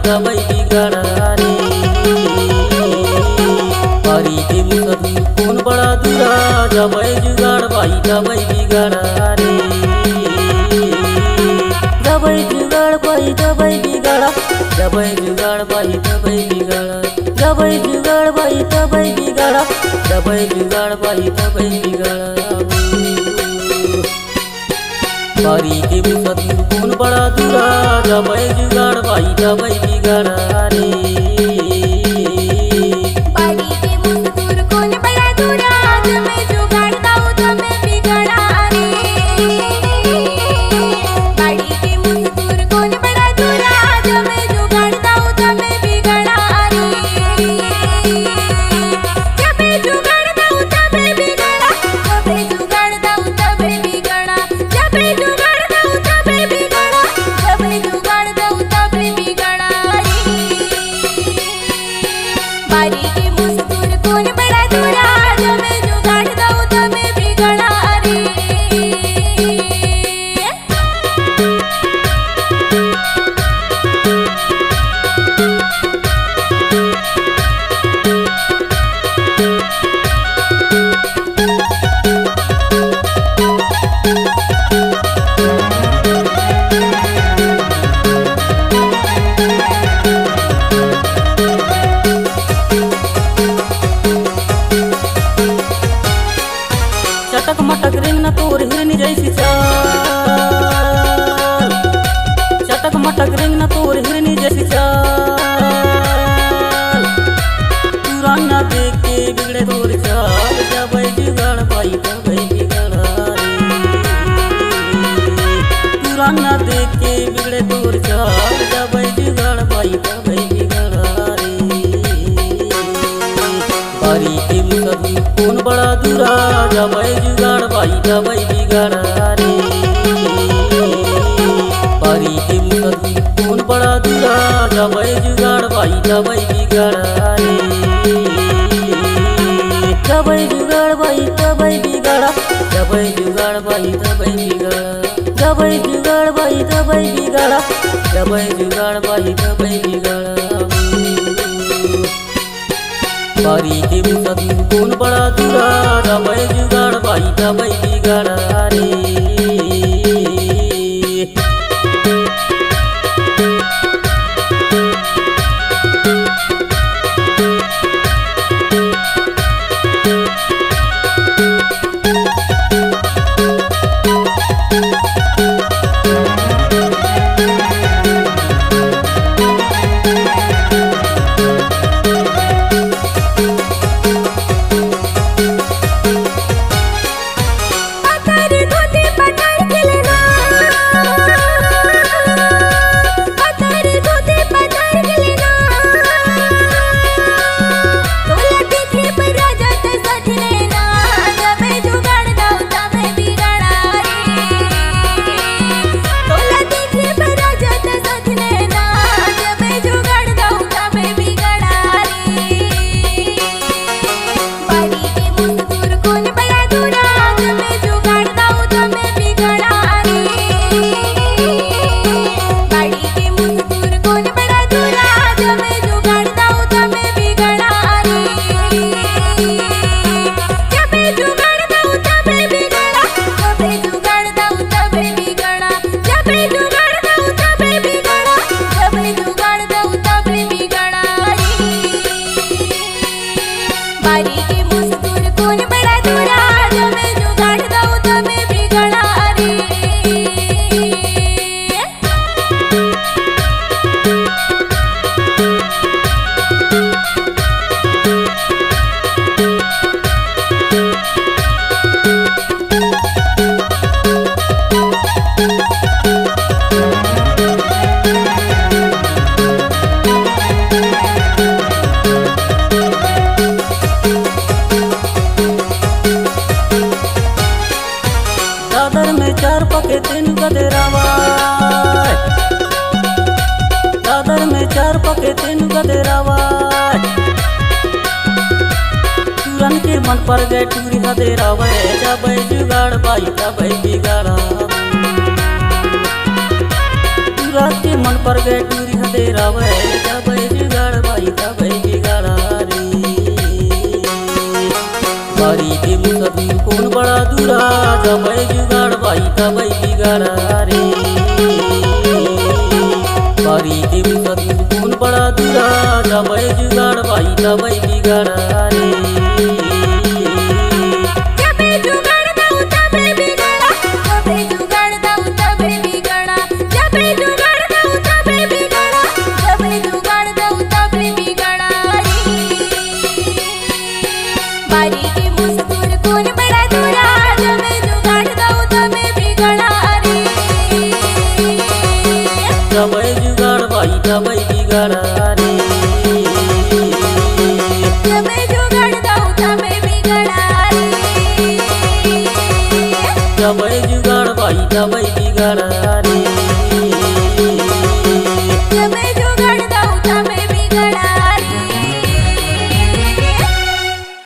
दबाई बिगड़ा रे। पारी के मुसद कौन बड़ा दूरा दबाई जुगाड़ भाई दबाई बिगड़ा रे। दबाई जुगाड़ भाई दबाई बिगड़ा, दबाई जुगाड़ भाई दबाई बिगड़ा, दबाई जुगाड़ भाई दबाई बिगड़ा, दबाई जुगाड़ भाई दबाई बिगड़ा। पारी के मुसद कौन बड़ा दूरा दबाई जुगाड़ भाई दबाई बिगड़ा रे। चटक मटक रिंग न तोर हिरनी जैसी चाल, चटक मटक रिंग न तोर हिरनी जैसी चाल। पुराना देख के बिगड़े तोर चाल दबाई जुगाड़ भाई दबाई बिगड़ा रे। पुराना देख के बिगड़े तोर चाल दबाई जुगाड़ भाई दबाई बिगड़ा रे। पारी के मुसद कौन बड़ा दूरा दबाई जुगाड़ भाई दबाई बिगड़ा रे। पारी के मुसद कौन बड़ा दूरा दबाई जुगाड़ भाई दबाई बिगड़ा रे। दबाई जुगाड़ भाई दबाई बिगड़ा, दबाई जुगाड़ भाई दबाई बिगड़ा, दबाई जुगाड़ भाई दबाई बिगड़ा, दबाई जुगाड़ भाई दबाई बिगड़ा। पारी के मुसद कौन बड़ा दूरा दबाई जुगाड़ भाई दबाई बिगड़ा रे। चार पके तीन गदेरावा, दादर में चार पके तीन गदेरावा। तुरन के मन पर गए टूरी गदेरावा, जाबे जुगाड़ बाई जाबे बिगाड़ा। तुरन के मन पर गए टूरी हदे रवे जबै जुगाड़ भाई तबै बिगड़ा रे बारी के मुसदूर कौन बड़ा दूरा जबै जुगाड़ भाई तबै बिगड़ा रे बारी के मुसदूर कौन बड़ा दूरा जबै जुगाड़ भाई तबै बिगड़ा रे बारी के मुसदूर कौन बड़ा दूरा जबै जुगाड़ दऊ तबै बिगड़ा रे जबै जुगाड़ भाई तबै बिगड़ा रे जबै जुगाड़ दऊ तबै बिगड़ा रे जबै जुगाड़ भाई तबै बिगड़ा रे।